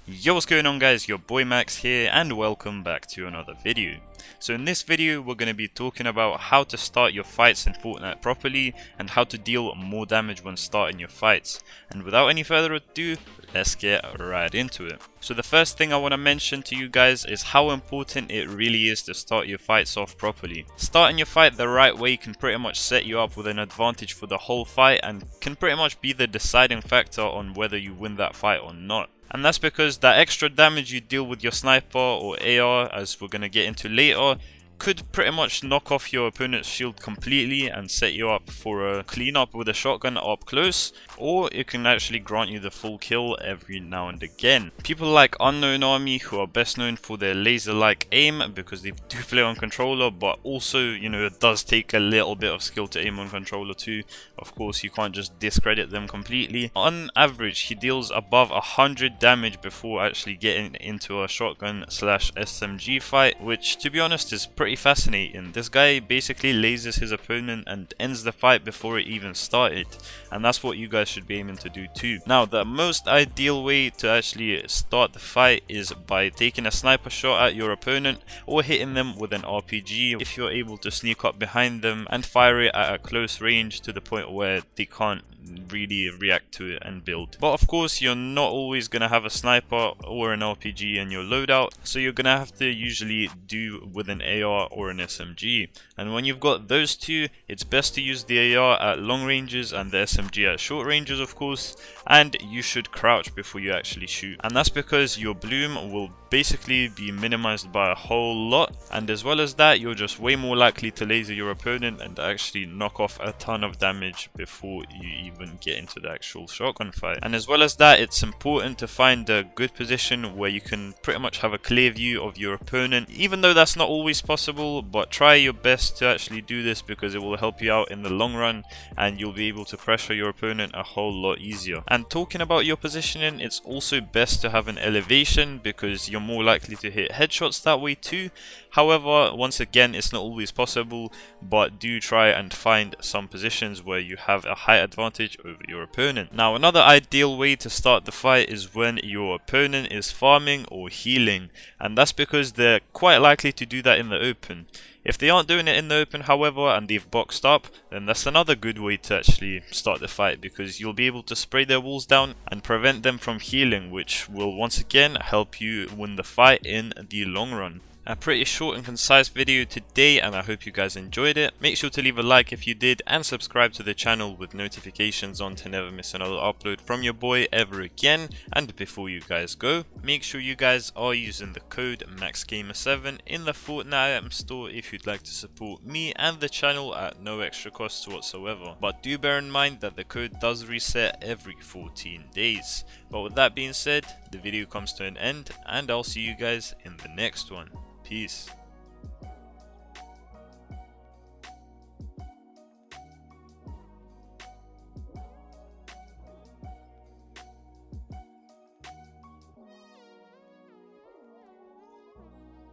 Yo, what's going on guys, your boy Max here and welcome back to another video. So in this video we're going to be talking about how to start your fights in Fortnite properly and how to deal more damage when starting your fights. And without any further ado, let's get right into it. So the first thing I want to mention to you guys is how important it really is to start your fights off properly. Starting your fight the right way can pretty much set you up with an advantage for the whole fight and can pretty much be the deciding factor on whether you win that fight or not. And that's because that extra damage you deal with your sniper or AR, as we're going to get into later, could pretty much knock off your opponent's shield completely and set you up for a cleanup with a shotgun up close, or it can actually grant you the full kill every now and again. People like Unknown Army, who are best known for their laser-like aim because they do play on controller, but also, you know, it does take a little bit of skill to aim on controller too. Of course, you can't just discredit them completely. On average, he deals above 100 damage before actually getting into a shotgun slash SMG fight, which to be honest is pretty fascinating. This guy basically lasers his opponent and ends the fight before it even started, and that's what you guys should be aiming to do too. Now, the most ideal way to actually start the fight is by taking a sniper shot at your opponent or hitting them with an RPG if you're able to sneak up behind them and fire it at a close range to the point where they can't really react to it and build. But of course, you're not always gonna have a sniper or an RPG in your loadout, so you're gonna have to usually do with an AR or an SMG. And when you've got those two, it's best to use the AR at long ranges and the SMG at short ranges, of course, and you should crouch before you actually shoot. And that's because your bloom will basically be minimized by a whole lot, and as well as that, you're just way more likely to laser your opponent and actually knock off a ton of damage before you even get into the actual shotgun fight. And as well as that, it's important to find a good position where you can pretty much have a clear view of your opponent, even though that's not always possible. But try your best to actually do this because it will help you out in the long run and you'll be able to pressure your opponent a whole lot easier. And talking about your positioning, it's also best to have an elevation because you're more likely to hit headshots that way too. However, once again, it's not always possible, but do try and find some positions where you have a high advantage over your opponent. Now, another ideal way to start the fight is when your opponent is farming or healing, and that's because they're quite likely to do that in the open. If they aren't doing it in the open, however, and they've boxed up, then that's another good way to actually start the fight because you'll be able to spray their walls down and prevent them from healing, which will once again help you win the fight in the long run. A pretty short and concise video today, and I hope you guys enjoyed it. Make sure to leave a like if you did and subscribe to the channel with notifications on to never miss another upload from your boy ever again. And before you guys go, make sure you guys are using the code MAXGAMER7 in the Fortnite item store if you'd like to support me and the channel at no extra cost whatsoever. But do bear in mind that the code does reset every 14 days. But with that being said, the video comes to an end and I'll see you guys in the next one. Peace.